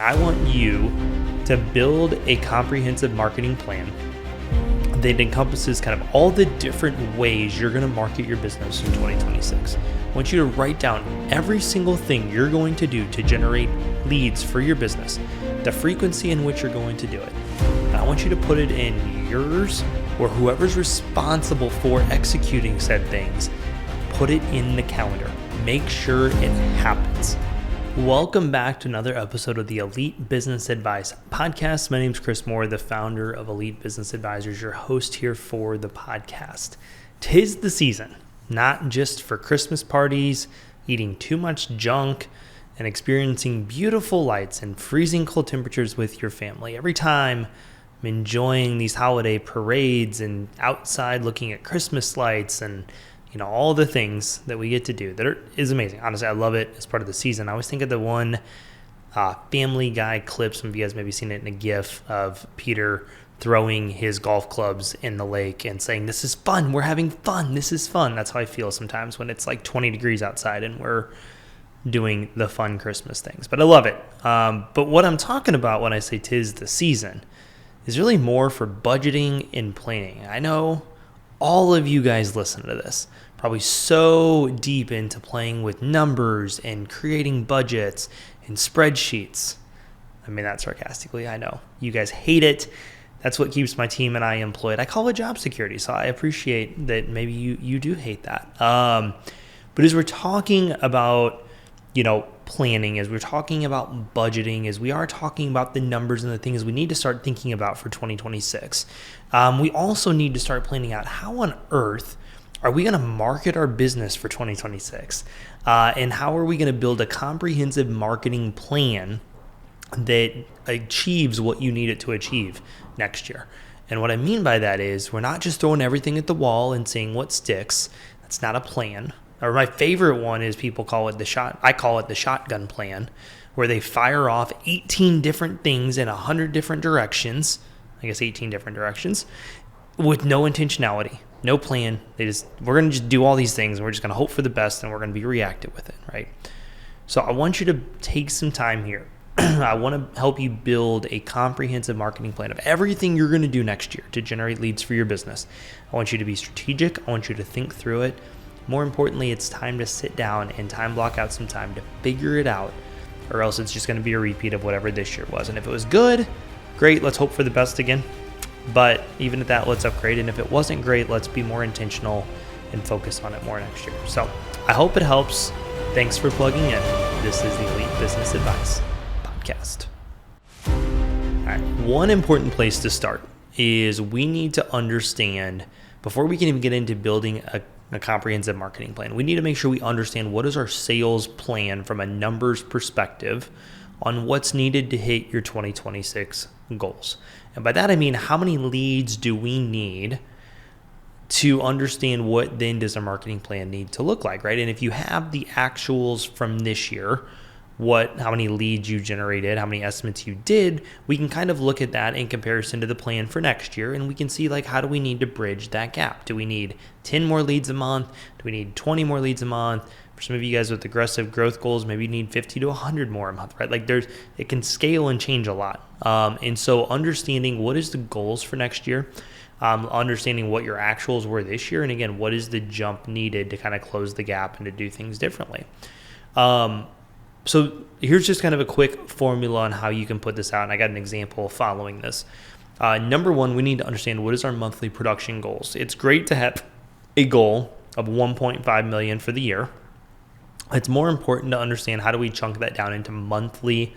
I want you to build a comprehensive marketing plan that encompasses kind of all the different ways you're going to market your business in 2026. I want you to write down every single thing you're going to do to generate leads for your business, the frequency in which you're going to do it. And I want you to put it in yours or whoever's responsible for executing said things. Put it in the calendar. Make sure it happens. Welcome back to another episode of the Elite Business Advice Podcast. My name is Chris Moore, the founder of Elite Business Advisors, your host here for the podcast. 'Tis the season, not just for Christmas parties, eating too much junk, and experiencing beautiful lights and freezing cold temperatures with your family. Every time I'm enjoying these holiday parades and outside looking at Christmas lights and all the things that we get to do that is amazing. Honestly, I love it as part of the season. I always think of the one Family Guy clip. Some of you guys maybe seen it in a GIF of Peter throwing his golf clubs in the lake and saying, "This is fun. We're having fun. This is fun." That's how I feel sometimes when it's like 20 degrees outside and we're doing the fun Christmas things. But I love it. But what I'm talking about when I say 'tis the season is really more for budgeting and planning. I know all of you guys listen to this, probably so deep into playing with numbers and creating budgets and spreadsheets. I mean that sarcastically, I know. You guys hate it. That's what keeps my team and I employed. I call it job security, so I appreciate that maybe you do hate that. But as we're talking about, planning, as we're talking about budgeting, as we are talking about the numbers and the things we need to start thinking about for 2026, we also need to start planning out how on earth are we going to market our business for 2026? And how are we going to build a comprehensive marketing plan that achieves what you need it to achieve next year? And what I mean by that is we're not just throwing everything at the wall and seeing what sticks. That's not a plan. Or my favorite one is people call it I call it the shotgun plan, where they fire off 18 different things in 100 different directions, 18 different directions, with no intentionality, no plan. We're going to just do all these things and we're just going to hope for the best and we're going to be reactive with it, right? So I want you to take some time here. I want to help you build a comprehensive marketing plan of everything you're going to do next year to generate leads for your business. I want you to be strategic. I want you to think through it. More importantly, it's time to sit down and time block out some time to figure it out, or else it's just going to be a repeat of whatever this year was. And if it was good, great, let's hope for the best again. But even at that, let's upgrade. And if it wasn't great, let's be more intentional and focus on it more next year. So I hope it helps. Thanks for plugging in. This is the Elite Business Advice Podcast. All right, one important place to start is we need to understand, before we can even get into building a comprehensive marketing plan, we need to make sure we understand what is our sales plan from a numbers perspective on what's needed to hit your 2026 goals. And by that, I mean, how many leads do we need to understand what then does our marketing plan need to look like, right? And if you have the actuals from this year, how many leads you generated, how many estimates you did, we can kind of look at that in comparison to the plan for next year. And we can see how do we need to bridge that gap? Do we need 10 more leads a month? Do we need 20 more leads a month? For some of you guys with aggressive growth goals, maybe you need 50 to 100 more a month, right? It can scale and change a lot. And so understanding what is the goals for next year, understanding what your actuals were this year. And again, what is the jump needed to kind of close the gap and to do things differently? So here's just kind of a quick formula on how you can put this out. And I got an example following this. Number one, we need to understand what is our monthly production goals. It's great to have a goal of 1.5 million for the year. It's more important to understand how do we chunk that down into monthly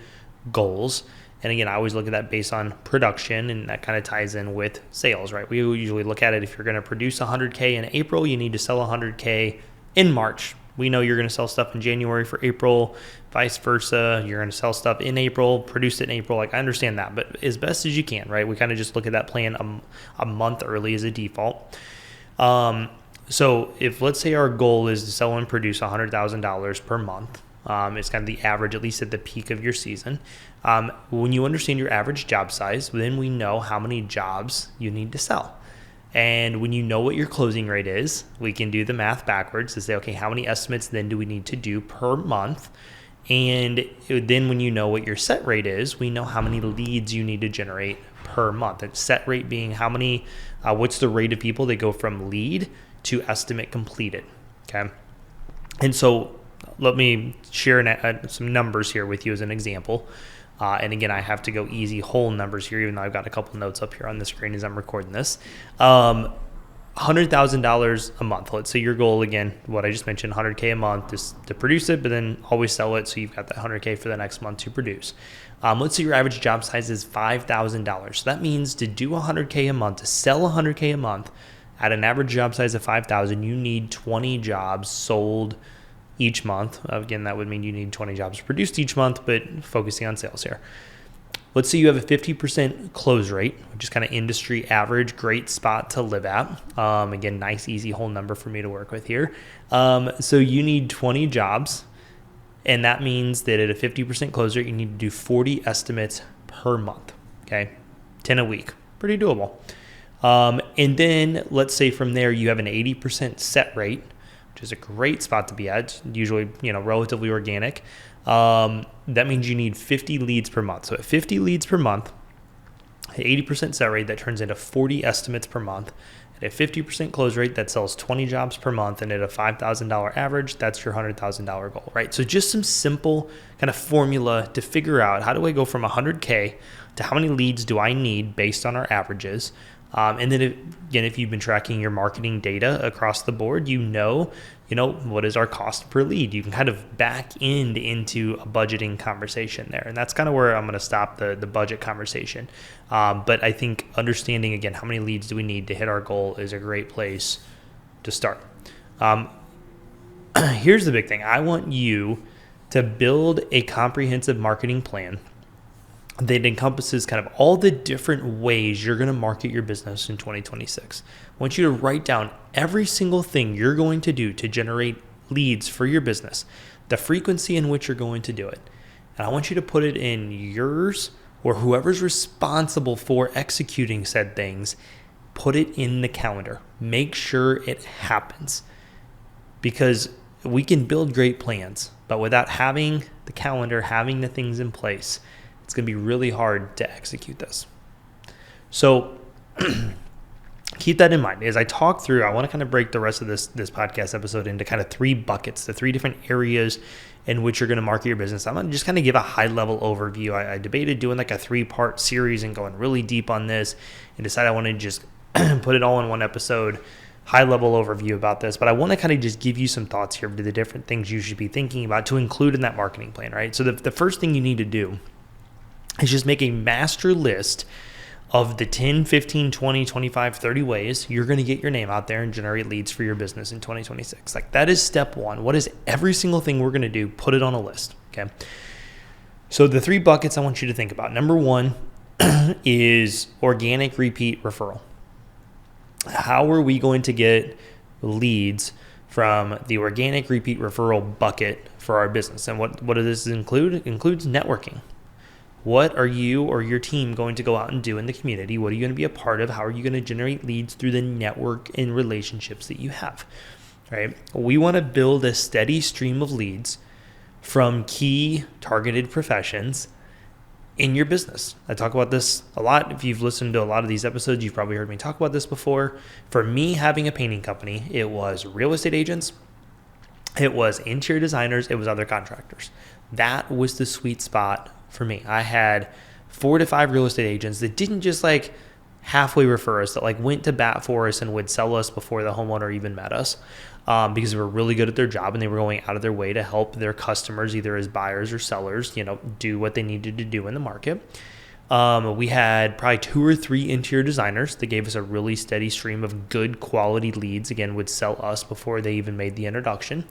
goals. And again, I always look at that based on production, and that kind of ties in with sales, right? We usually look at it, if you're going to produce 100K in April, you need to sell 100K in March. We know you're going to sell stuff in January for April, vice versa. You're going to sell stuff in April, produce it in April. I understand that, but as best as you can, right? We kind of just look at that plan a month early as a default. So if, let's say our goal is to sell and produce $100,000 per month, it's kind of the average, at least at the peak of your season. When you understand your average job size, then we know how many jobs you need to sell. And when you know what your closing rate is, we can do the math backwards to say, okay, how many estimates then do we need to do per month? And then when you know what your set rate is, we know how many leads you need to generate per month. And set rate being how many, what's the rate of people that go from lead to estimate completed. Okay. And so let me share some numbers here with you as an example. And again, I have to go easy whole numbers here, even though I've got a couple notes up here on the screen as I'm recording this. $100,000 a month. Let's say your goal, again, what I just mentioned, $100K a month is to produce it, but then always sell it. So you've got that $100K for the next month to produce. Let's say your average job size is $5,000. So that means to do $100K a month, to sell $100K a month at an average job size of $5,000, you need 20 jobs sold each month. Again, that would mean you need 20 jobs produced each month, but focusing on sales here. Let's say you have a 50% close rate, which is kind of industry average, great spot to live at. Again, nice, easy whole number for me to work with here. So you need 20 jobs, and that means that at a 50% close rate, you need to do 40 estimates per month, okay? 10 a week, pretty doable. And then let's say from there, you have an 80% set rate, which is a great spot to be at, usually, relatively organic. That means you need 50 leads per month. So at 50 leads per month, 80% set rate, that turns into 40 estimates per month. At a 50% close rate, that sells 20 jobs per month. And at a $5,000 average, that's your $100,000 goal, right? So just some simple kind of formula to figure out, how do I go from 100K to how many leads do I need based on our averages? And then if you've been tracking your marketing data across the board, what is our cost per lead? You can kind of back into a budgeting conversation there. And that's kind of where I'm going to stop the budget conversation. But I think understanding, again, how many leads do we need to hit our goal is a great place to start. Here's the big thing. I want you to build a comprehensive marketing plan that encompasses kind of all the different ways you're going to market your business in 2026. I want you to write down every single thing you're going to do to generate leads for your business, the frequency in which you're going to do it. And I want you to put it in yours or whoever's responsible for executing said things, put it in the calendar. Make sure it happens, because we can build great plans, but without having the calendar, having the things in place, it's going to be really hard to execute this. So keep that in mind. As I talk through, I want to kind of break the rest of this podcast episode into kind of 3 buckets, the 3 different areas in which you're going to market your business. I'm going to just kind of give a high-level overview. I debated doing like a 3-part series and going really deep on this, and decided I wanted to just put it all in one episode, high-level overview about this. But I want to kind of just give you some thoughts here to the different things you should be thinking about to include in that marketing plan, right? So the first thing you need to do is just make a master list of the 10, 15, 20, 25, 30 ways you're going to get your name out there and generate leads for your business in 2026. Like, that is step 1. What is every single thing we're going to do? Put it on a list. Okay. So the 3 buckets I want you to think about. Number 1 is organic repeat referral. How are we going to get leads from the organic repeat referral bucket for our business? And what does this include? It includes networking. What are you or your team going to go out and do in the community? What are you going to be a part of? How are you going to generate leads through the network and relationships that you have, right? We want to build a steady stream of leads from key targeted professions in your business. I talk about this a lot. If you've listened to a lot of these episodes, you've probably heard me talk about this before. For me, having a painting company, it was real estate agents, it was interior designers, it was other contractors. That was the sweet spot for me. I had 4 to 5 real estate agents that didn't just like halfway refer us, that like went to bat for us and would sell us before the homeowner even met us, because they were really good at their job and they were going out of their way to help their customers, either as buyers or sellers, do what they needed to do in the market. We had probably 2 or 3 interior designers that gave us a really steady stream of good quality leads, again, would sell us before they even made the introduction.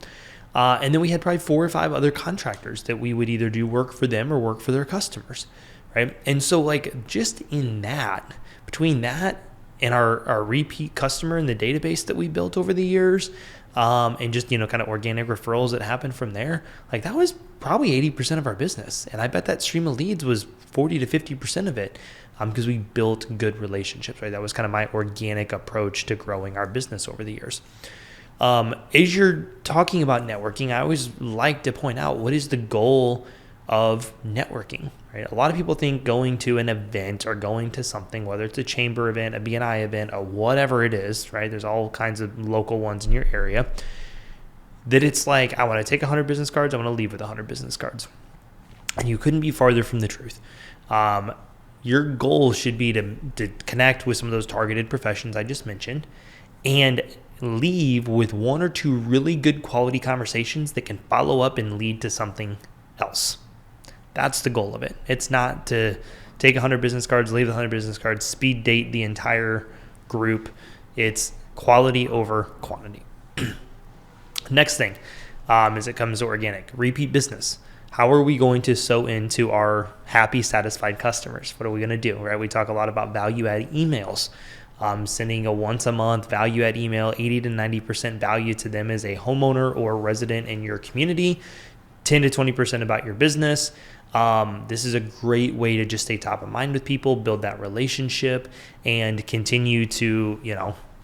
And then we had probably 4 or 5 other contractors that we would either do work for them or work for their customers, right? And so like just in that, between that and our repeat customer and the database that we built over the years, and just, kind of organic referrals that happened from there, like that was probably 80% of our business. And I bet that stream of leads was 40 to 50% of it, because we built good relationships, right? That was kind of my organic approach to growing our business over the years. As you're talking about networking, I always like to point out, what is the goal of networking, right? A lot of people think going to an event or going to something, whether it's a chamber event, a BNI event, or whatever it is, right? There's all kinds of local ones in your area, that it's like, I want to take 100 business cards, I want to leave with 100 business cards. And you couldn't be farther from the truth. Your goal should be to connect with some of those targeted professions I just mentioned and leave with one or two really good quality conversations that can follow up and lead to something else. That's the goal of it. It's not to take 100 business cards, leave 100 business cards, speed date the entire group. It's quality over quantity. Next thing, as it comes to organic, repeat business. How are we going to sew into our happy, satisfied customers? What are we going to do, right? We talk a lot about value-add emails. Sending a once-a-month value-add email, 80 to 90% value to them as a homeowner or resident in your community, 10 to 20% about your business. This is a great way to just stay top of mind with people, build that relationship, and continue to,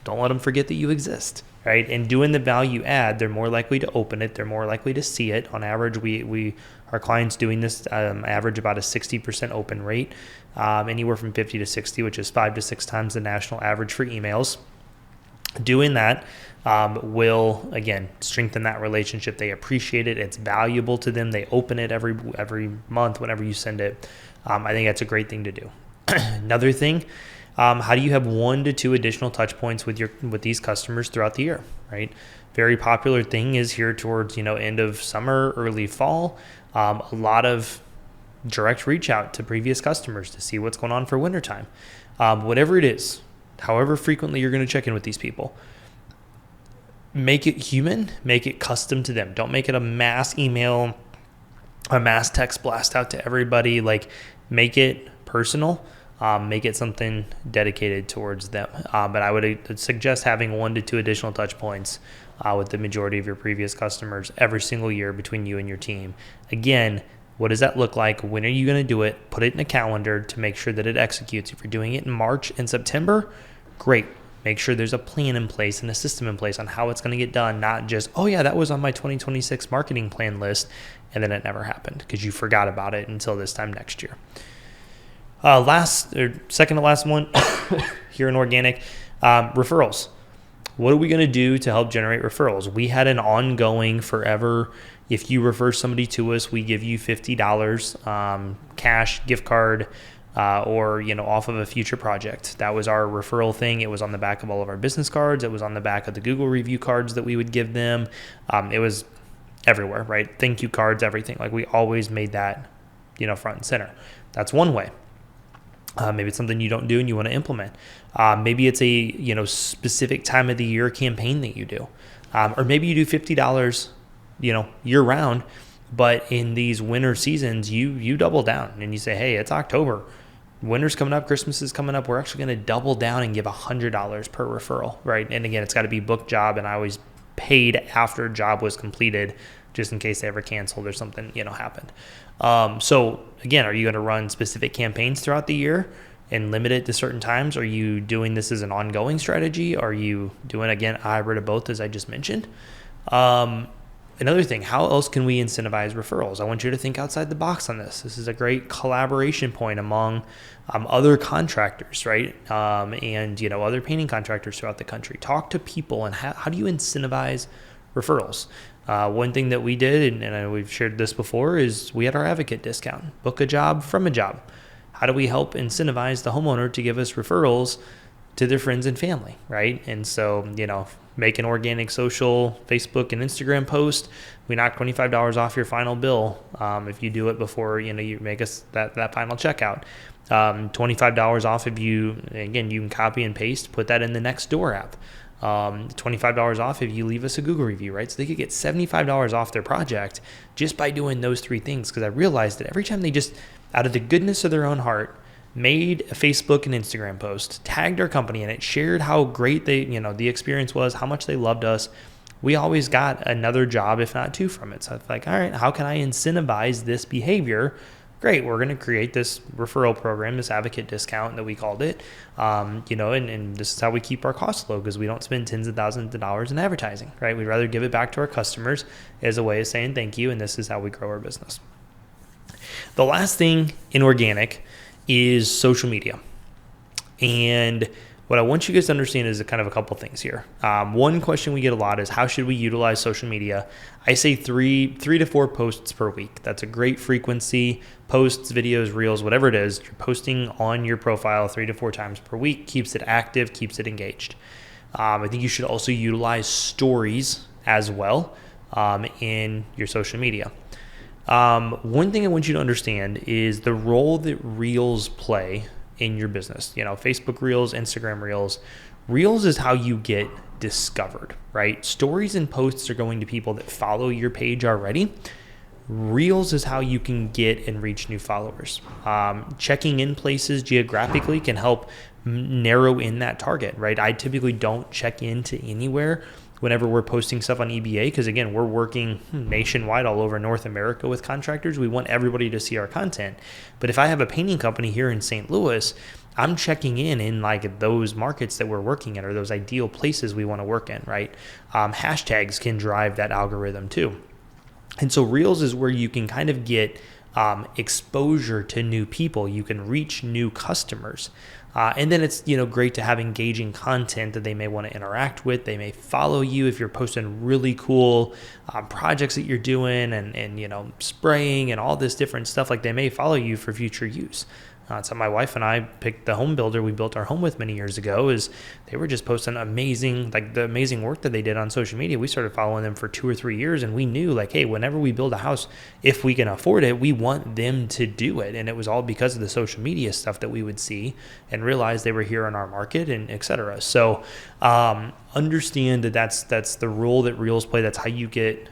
don't let them forget that you exist, right? And doing the value add, they're more likely to open it. They're more likely to see it. On average, our clients doing this average about a 60% open rate, anywhere from 50 to 60, which is 5 to 6 times the national average for emails. Doing that will, again, strengthen that relationship. They appreciate it. It's valuable to them. They open it every month whenever you send it. I think that's a great thing to do. Another thing, how do you have 1 to 2 additional touch points with these customers throughout the year, right? Very popular thing is here towards, end of summer, early fall. A lot of direct reach out to previous customers to see what's going on for wintertime. Whatever it is, however frequently you're going to check in with these people, make it human, make it custom to them. Don't make it a mass email, a mass text blast out to everybody. Like, make it personal. Make it something dedicated towards them. But I would suggest having 1 to 2 additional touch points with the majority of your previous customers every single year between you and your team. Again, what does that look like? When are you going to do it? Put it in a calendar to make sure that it executes. If you're doing it in March and September, great. Make sure there's a plan in place and a system in place on how it's going to get done, not just, oh yeah, that was on my 2026 marketing plan list, and then it never happened because you forgot about it until this time next year. Second to last one here in organic, referrals. What are we going to do to help generate referrals? We had an ongoing forever. If you refer somebody to us, we give you $50 cash, gift card, or off of a future project. That was our referral thing. It was on the back of all of our business cards. It was on the back of the Google review cards that we would give them. It was everywhere, right? Thank you cards, everything. Like, we always made that, front and center. That's one way. Maybe it's something you don't do and you want to implement. Maybe it's a specific time of the year campaign that you do, or maybe you do $50 year round, but in these winter seasons you double down and you say, hey, it's October, winter's coming up, Christmas is coming up, we're actually going to double down and give $100 per referral, right? And again, it's got to be book job, and I always paid after a job was completed, just in case they ever canceled or something happened. So again, are you going to run specific campaigns throughout the year and limit it to certain times? Are you doing this as an ongoing strategy? Are you doing, again, a hybrid of both, as I just mentioned? Another thing, how else can we incentivize referrals? I want you to think outside the box on this. This is a great collaboration point among other contractors, right? And other painting contractors throughout the country. Talk to people, and how do you incentivize referrals? One thing that we did, and we've shared this before, is we had our advocate discount. Book a job from a job. How do we help incentivize the homeowner to give us referrals to their friends and family, right? And so, make an organic social Facebook and Instagram post. We knock $25 off your final bill if you do it before you make us that final checkout. $25 off if you can copy and paste, put that in the Nextdoor app. $25 off if you leave us a Google review, right? So they could get $75 off their project just by doing those 3 things. Because I realized that every time they just, out of the goodness of their own heart, made a Facebook and Instagram post, tagged our company in it, shared how great the experience was, how much they loved us, we always got another job, if not 2 from it. So it's like, all right, how can I incentivize this behavior great, we're going to create this referral program, this advocate discount that we called it, and this is how we keep our costs low because we don't spend tens of thousands of dollars in advertising, right? We'd rather give it back to our customers as a way of saying thank you, and this is how we grow our business. The last thing in organic is social media. And what I want you guys to understand is kind of a couple things here. One question we get a lot is how should we utilize social media? I say three to four posts per week. That's a great frequency. Posts, videos, reels, whatever it is, you're posting on your profile 3 to 4 times per week, keeps it active, keeps it engaged. I think you should also utilize stories as well in your social media. One thing I want you to understand is the role that reels play in your business. Facebook Reels, Instagram Reels. Reels is how you get discovered, right? Stories and posts are going to people that follow your page already. Reels is how you can get and reach new followers. Checking in places geographically can help narrow in that target, right? I typically don't check into anywhere whenever we're posting stuff on EBA because, again, we're working nationwide all over North America with contractors. We want everybody to see our content. But if I have a painting company here in St. Louis, I'm checking in like those markets that we're working in or those ideal places we want to work in, right? Hashtags can drive that algorithm too. And so Reels is where you can kind of get exposure to new people. You can reach new customers. And then it's great to have engaging content that they may want to interact with. They may follow you if you're posting really cool projects that you're doing and spraying and all this different stuff. Like they may follow you for future use. So my wife and I picked the home builder we built our home with many years ago. Is they were just posting the amazing work that they did on social media. We started following them for 2 or 3 years, and we knew hey, whenever we build a house, if we can afford it, we want them to do it. And it was all because of the social media stuff that we would see and realize they were here in our market and et cetera. So understand that's the role that Reels play. That's how you get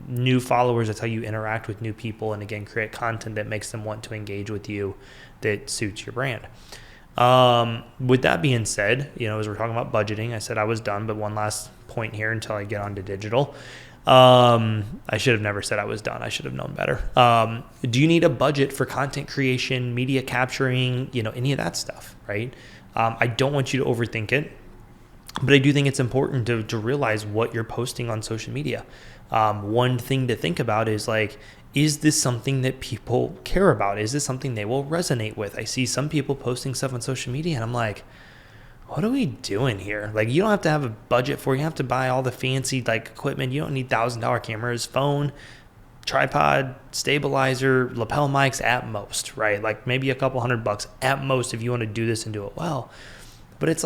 new followers. That's how you interact with new people, and again, create content that makes them want to engage with you that suits your brand. With that being said, as we're talking about budgeting, I said I was done, but one last point here until I get onto digital. I should have never said I was done. I should have known better. Do you need a budget for content creation, media capturing, any of that stuff, right? I don't want you to overthink it, but I do think it's important to realize what you're posting on social media. One thing to think about is this something that people care about? Is this something they will resonate with? I see some people posting stuff on social media and I'm like, what are we doing here? You don't have to have a budget for it. You have to buy all the fancy equipment. You don't need $1,000 cameras, phone, tripod, stabilizer, lapel mics at most, right? Maybe a couple $100 at most if you want to do this and do it well. But it's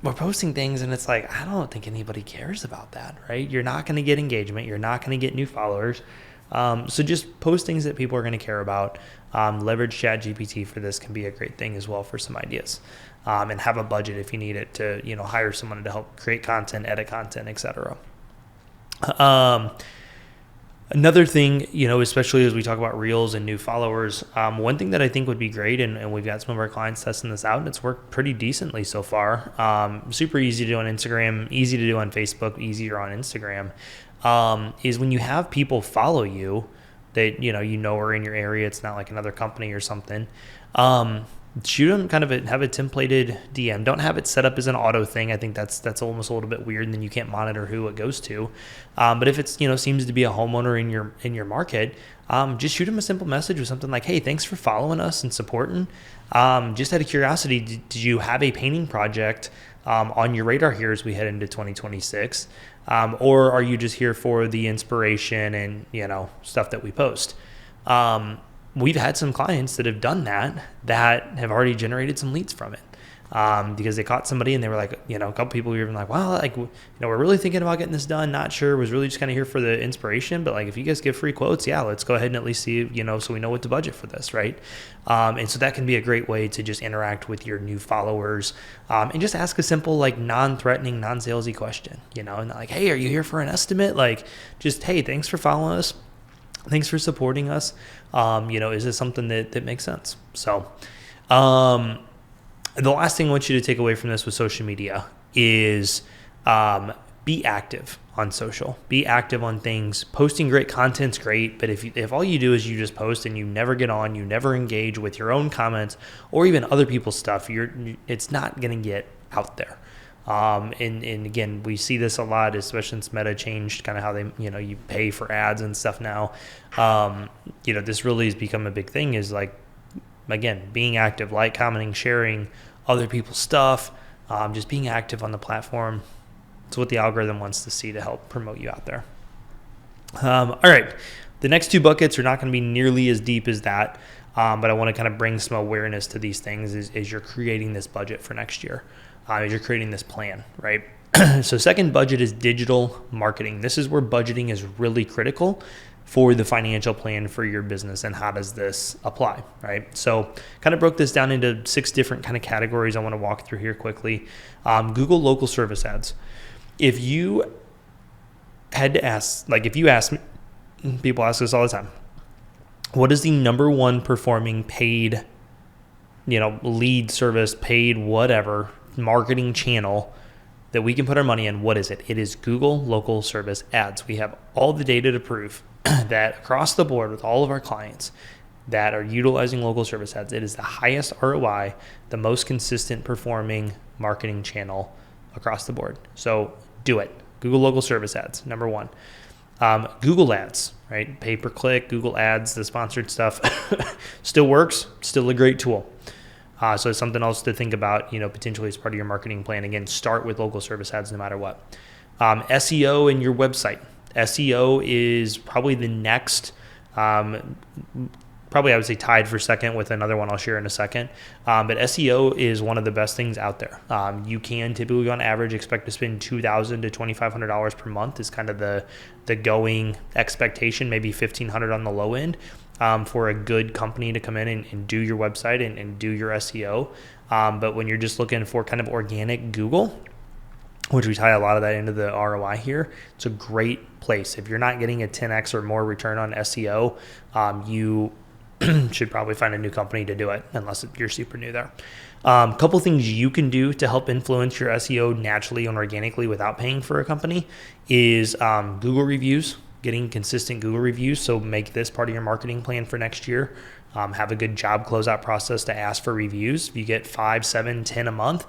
we're posting things and it's I don't think anybody cares about that, right? You're not going to get engagement. You're not going to get new followers. So just post things that people are going to care about. Leverage ChatGPT for this can be a great thing as well for some ideas. And have a budget if you need it to, hire someone to help create content, edit content, etc. Another thing, especially as we talk about Reels and new followers, one thing that I think would be great, and we've got some of our clients testing this out, and it's worked pretty decently so far. Super easy to do on Instagram, easy to do on Facebook, easier on Instagram, is when you have people follow you that, are in your area, it's not like another company or something, shoot them have a templated DM. Don't have it set up as an auto thing. I think that's almost a little bit weird, and then you can't monitor who it goes to. But if it's seems to be a homeowner in your market, just shoot them a simple message with something like, "Hey, thanks for following us and supporting. Just out of curiosity, did you have a painting project on your radar here as we head into 2026, or are you just here for the inspiration and stuff that we post?" We've had some clients that have done that have already generated some leads from it, because they caught somebody and they were a couple people were even wow, we're really thinking about getting this done. Not sure, was really just kind of here for the inspiration, but if you guys give free quotes, yeah, let's go ahead and at least see, so we know what to budget for this, right? And so that can be a great way to just interact with your new followers, and just ask a simple, non-threatening, non-salesy question, and hey, are you here for an estimate? Just, hey, thanks for following us. Thanks for supporting us. Is this something that makes sense? So, the last thing I want you to take away from this with social media is be active on social, be active on things. Posting great content's great, but if all you do is you just post and you never get on, you never engage with your own comments or even other people's stuff, it's not going to get out there. And again, we see this a lot, especially since Meta changed kind of how they, you pay for ads and stuff now. This really has become a big thing, is like, again, being active, like, commenting, sharing other people's stuff, just being active on the platform. It's what the algorithm wants to see to help promote you out there. All right. The next two buckets are not going to be nearly as deep as that, but I want to kind of bring some awareness to these things as you're creating this budget for next year, as you're creating this plan, right? So second bucket is digital marketing. This is where budgeting is really critical for the financial plan for your business, and how does this apply, right? So kind of broke this down into 6 different kind of categories I want to walk through here quickly. Google local service ads. If you had to ask, like if you ask, people ask us all the time, what is the number one performing paid, lead service, paid whatever, marketing channel that we can put our money in? What is it? It is Google local service ads. We have all the data to prove that across the board with all of our clients that are utilizing local service ads, it is the highest ROI, the most consistent performing marketing channel across the board. So do it. Google local service ads, number one. Google ads, right? Pay-per-click, Google ads, the sponsored stuff still works, still a great tool. So it's something else to think about, potentially as part of your marketing plan. Again, start with local service ads no matter what. SEO in your website. SEO is probably the next, probably I would say tied for second with another one I'll share in a second. But SEO is one of the best things out there. You can typically on average expect to spend $2,000 to $2,500 per month is kind of the going expectation, maybe $1,500 on the low end, for a good company to come in and do your website and do your SEO. But when you're just looking for kind of organic Google, which we tie a lot of that into the ROI here, it's a great place. If you're not getting a 10x or more return on SEO, you should probably find a new company to do it, unless you're super new there. Couple things you can do to help influence your SEO naturally and organically without paying for a company is Google reviews, getting consistent Google reviews. So make this part of your marketing plan for next year. Have a good job closeout process to ask for reviews. If you get 5, 7, 10 a month,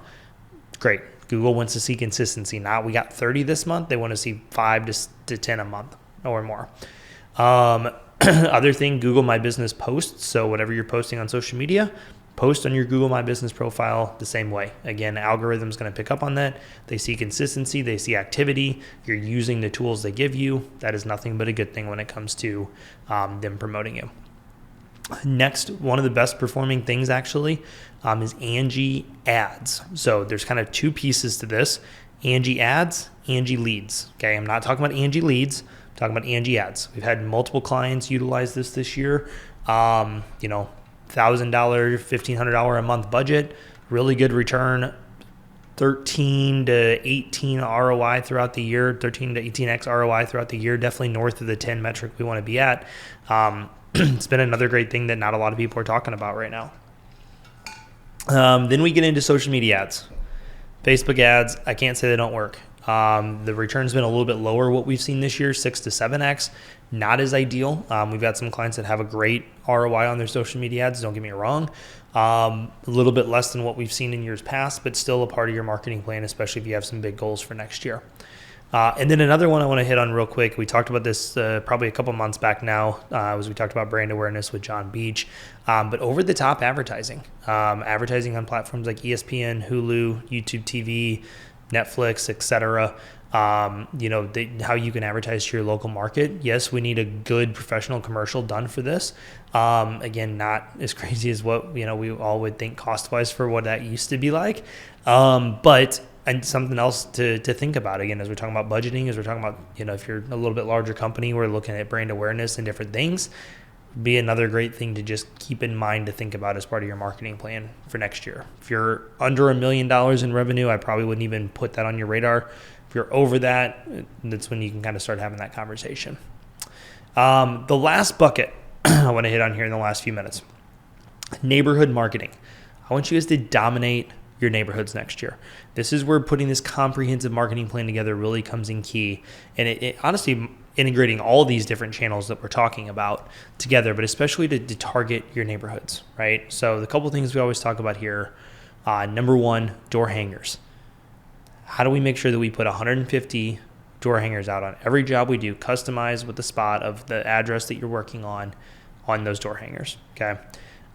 great. Google wants to see consistency. Not we got 30 this month. They want to see 5 to 10 a month or more. Other thing, Google My Business posts. So whatever you're posting on social media, post on your Google My Business profile the same way. Again, algorithm's going to pick up on that. They see consistency. They see activity. You're using the tools they give you. That is nothing but a good thing when it comes to them promoting you. Next, one of the best performing things actually is Angie ads. So there's kind of 2 pieces to this: Angie ads, Angie leads. Okay, I'm not talking about Angie leads. I'm talking about Angie ads. We've had multiple clients utilize this year. $1,000, $1,500 a month budget, really good return, 13 to 18 ROI throughout the year, 13 to 18x ROI throughout the year, definitely north of the 10 metric we want to be at. It's been another great thing that not a lot of people are talking about right now. Then we get into social media ads. Facebook ads, I can't say they don't work. The return's been a little bit lower what we've seen this year, 6 to 7x. Not as ideal. We've got some clients that have a great ROI on their social media ads, don't get me wrong. A little bit less than what we've seen in years past, but still a part of your marketing plan, especially if you have some big goals for next year. And then another one I want to hit on real quick. We talked about this probably a couple months back now, as we talked about brand awareness with John Beach. But over-the-top advertising. Advertising on platforms like ESPN, Hulu, YouTube TV, Netflix, etc. How you can advertise to your local market. Yes, we need a good professional commercial done for this. Again, not as crazy as what we all would think cost-wise for what that used to be like. But and something else to think about, again, as we're talking about budgeting, as we're talking about, if you're a little bit larger company, we're looking at brand awareness and different things, be another great thing to just keep in mind to think about as part of your marketing plan for next year. If you're under $1 million in revenue, I probably wouldn't even put that on your radar. If you're over that, that's when you can kind of start having that conversation. The last bucket I want to hit on here in the last few minutes, neighborhood marketing. I want you guys to dominate your neighborhoods next year. This is where putting this comprehensive marketing plan together really comes in key. And it honestly, integrating all these different channels that we're talking about together, but especially to target your neighborhoods, right? So the couple things we always talk about here, number one, door hangers. How do we make sure that we put 150 door hangers out on every job we do, customized with the spot of the address that you're working on those door hangers, okay?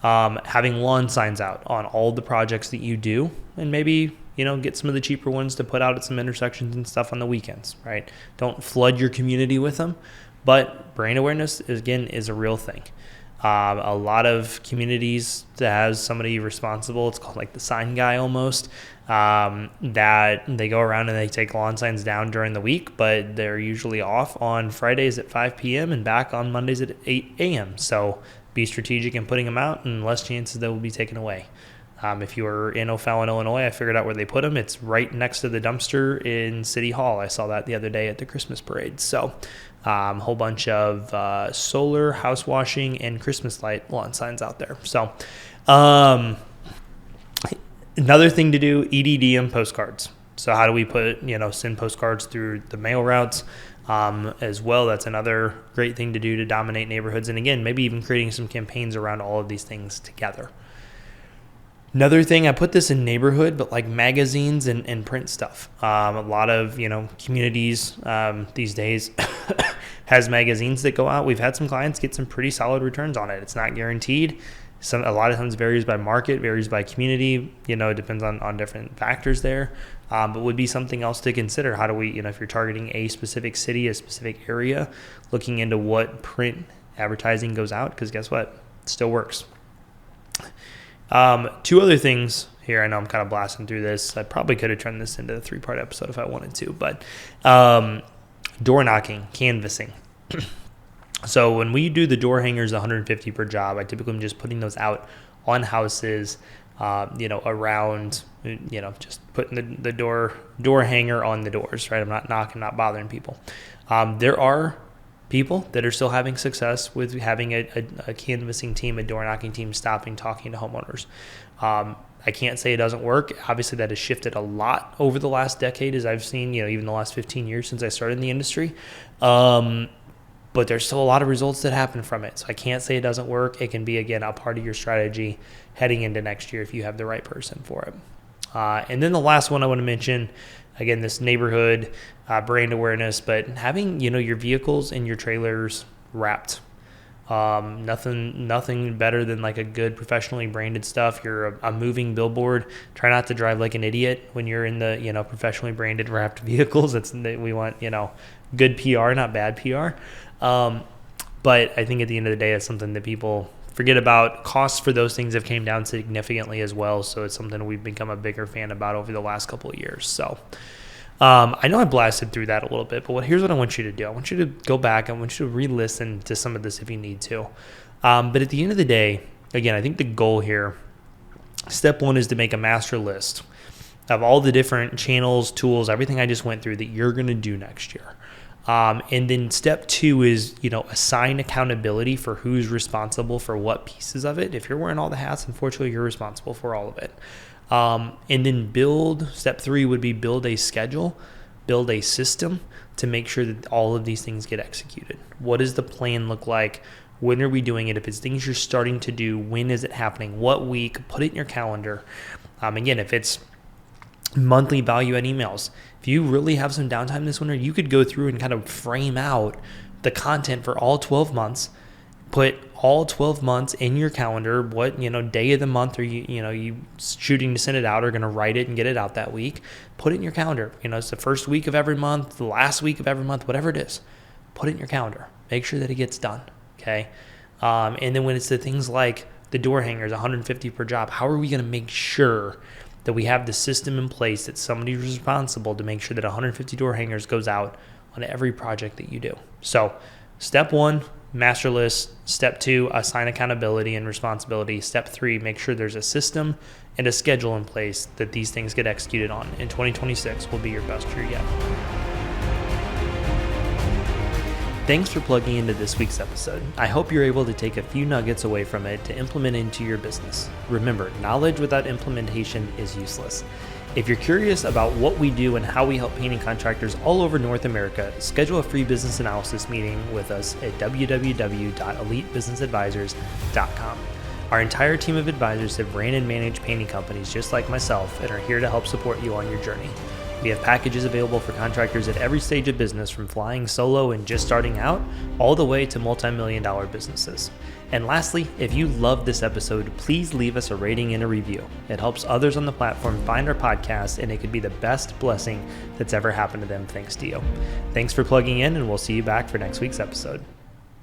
Having lawn signs out on all the projects that you do, and maybe, get some of the cheaper ones to put out at some intersections and stuff on the weekends, right? Don't flood your community with them, but brand awareness, again, is a real thing. A lot of communities that has somebody responsible, it's called like the sign guy almost, that they go around and they take lawn signs down during the week, but they're usually off on Fridays at 5 p.m. and back on Mondays at 8 a.m. So be strategic in putting them out, and less chances they will be taken away. If you were in O'Fallon, Illinois, I figured out where they put them. It's right next to the dumpster in City Hall. I saw that the other day at the Christmas parade. So a whole bunch of solar, house washing, and Christmas light lawn signs out there. So another thing to do, EDDM postcards. So how do we send postcards through the mail routes as well? That's another great thing to do to dominate neighborhoods. And again, maybe even creating some campaigns around all of these things together. Another thing, I put this in neighborhood, but like magazines and print stuff. A lot of, communities these days has magazines that go out. We've had some clients get some pretty solid returns on it. It's not guaranteed. A lot of times varies by market, varies by community, it depends on different factors there. But would be something else to consider. How do we, if you're targeting a specific city, a specific area, looking into what print advertising goes out, because guess what? It still works. Two other things here. I know I'm kind of blasting through this. I probably could have turned this into a 3-part episode if I wanted to, but door knocking, canvassing. So when we do the door hangers, 150 per job, I typically am just putting those out on houses, around, just putting the door hanger on the doors, right? I'm not knocking, not bothering people. There are people that are still having success with having a canvassing team, a door knocking team, stopping, talking to homeowners. I can't say it doesn't work. Obviously, that has shifted a lot over the last decade, as I've seen, even the last 15 years since I started in the industry. But there's still a lot of results that happen from it. So I can't say it doesn't work. It can be, again, a part of your strategy heading into next year if you have the right person for it. And then the last one I want to mention, again, this neighborhood brand awareness, but having, your vehicles and your trailers wrapped. Nothing better than like a good professionally branded stuff. You're a moving billboard. Try not to drive like an idiot when you're in the, professionally branded wrapped vehicles. We want, good PR, not bad PR. But I think at the end of the day, it's something that people forget about. Costs for those things have came down significantly as well. So it's something we've become a bigger fan about over the last couple of years. So I know I blasted through that a little bit, but here's what I want you to do. I want you to go back. I want you to re-listen to some of this if you need to. But at the end of the day, again, I think the goal here, step one is to make a master list of all the different channels, tools, everything I just went through that you're going to do next year. And then step two is, assign accountability for who's responsible for what pieces of it. If you're wearing all the hats, unfortunately, you're responsible for all of it. And then step three would be build a schedule, build a system to make sure that all of these things get executed. What does the plan look like? When are we doing it? If it's things you're starting to do, when is it happening? What week? Put it in your calendar. Again, if it's monthly value add emails, if you really have some downtime this winter, you could go through and kind of frame out the content for all 12 months, put all 12 months in your calendar, what, day of the month are you shooting to send it out, or going to write it and get it out that week. Put it in your calendar. It's the first week of every month, the last week of every month, whatever it is. Put it in your calendar. Make sure that it gets done, okay? And then when it's the things like the door hangers, 150 per job, how are we going to make sure that we have the system in place that somebody's responsible to make sure that 150 door hangers goes out on every project that you do? So step one, master list. Step two, assign accountability and responsibility. Step three, make sure there's a system and a schedule in place that these things get executed on. And 2026 will be your best year yet. Thanks for plugging into this week's episode. I hope you're able to take a few nuggets away from it to implement into your business. Remember, knowledge without implementation is useless. If you're curious about what we do and how we help painting contractors all over North America, schedule a free business analysis meeting with us at www.elitebusinessadvisors.com. Our entire team of advisors have ran and managed painting companies just like myself and are here to help support you on your journey. We have packages available for contractors at every stage of business, from flying solo and just starting out, all the way to multi-million-dollar businesses. And lastly, if you loved this episode, please leave us a rating and a review. It helps others on the platform find our podcast, and it could be the best blessing that's ever happened to them thanks to you. Thanks for plugging in, and we'll see you back for next week's episode.